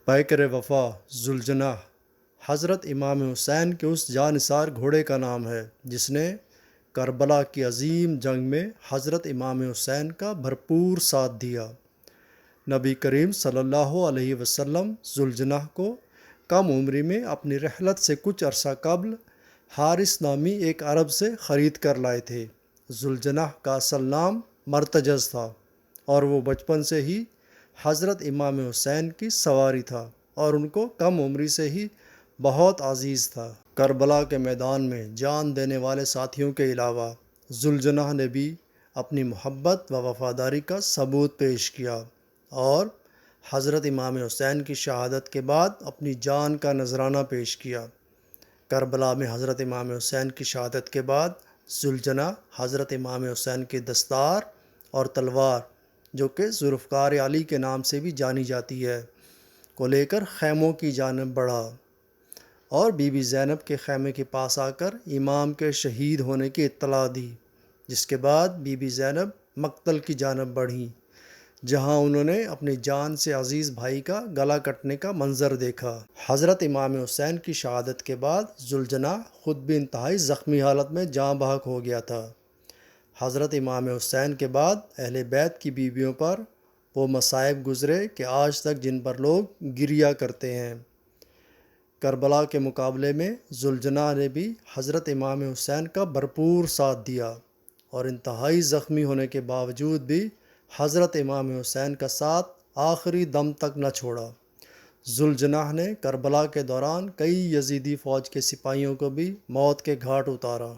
پیکر وفا ذوالجناح حضرت امام حسین کے اس جانثار گھوڑے کا نام ہے جس نے کربلا کی عظیم جنگ میں حضرت امام حسین کا بھرپور ساتھ دیا۔ نبی کریم صلی اللہ علیہ وسلم ذوالجناح کو کم عمری میں اپنی رحلت سے کچھ عرصہ قبل حارث نامی ایک عرب سے خرید کر لائے تھے۔ ذوالجناح کا اصل نام مرتجز تھا اور وہ بچپن سے ہی حضرت امام حسین کی سواری تھا اور ان کو کم عمری سے ہی بہت عزیز تھا۔ کربلا کے میدان میں جان دینے والے ساتھیوں کے علاوہ ذوالجناح نے بھی اپنی محبت و وفاداری کا ثبوت پیش کیا اور حضرت امام حسین کی شہادت کے بعد اپنی جان کا نذرانہ پیش کیا۔ کربلا میں حضرت امام حسین کی شہادت کے بعد ذوالجناح حضرت امام حسین کی دستار اور تلوار، جو کہ ذوالفقار علی کے نام سے بھی جانی جاتی ہے، کو لے کر خیموں کی جانب بڑھا اور بی بی زینب کے خیمے کے پاس آ کر امام کے شہید ہونے کی اطلاع دی، جس کے بعد بی بی زینب مقتل کی جانب بڑھیں، جہاں انہوں نے اپنی جان سے عزیز بھائی کا گلا کٹنے کا منظر دیکھا۔ حضرت امام حسین کی شہادت کے بعد ذوالجناح خود بھی انتہائی زخمی حالت میں جاں بحق ہو گیا تھا۔ حضرت امام حسین کے بعد اہل بیت کی بیویوں پر وہ مصائب گزرے کہ آج تک جن پر لوگ گریہ کرتے ہیں۔ کربلا کے مقابلے میں ذوالجناح نے بھی حضرت امام حسین کا بھرپور ساتھ دیا اور انتہائی زخمی ہونے کے باوجود بھی حضرت امام حسین کا ساتھ آخری دم تک نہ چھوڑا۔ ذوالجناح نے کربلا کے دوران کئی یزیدی فوج کے سپاہیوں کو بھی موت کے گھاٹ اتارا۔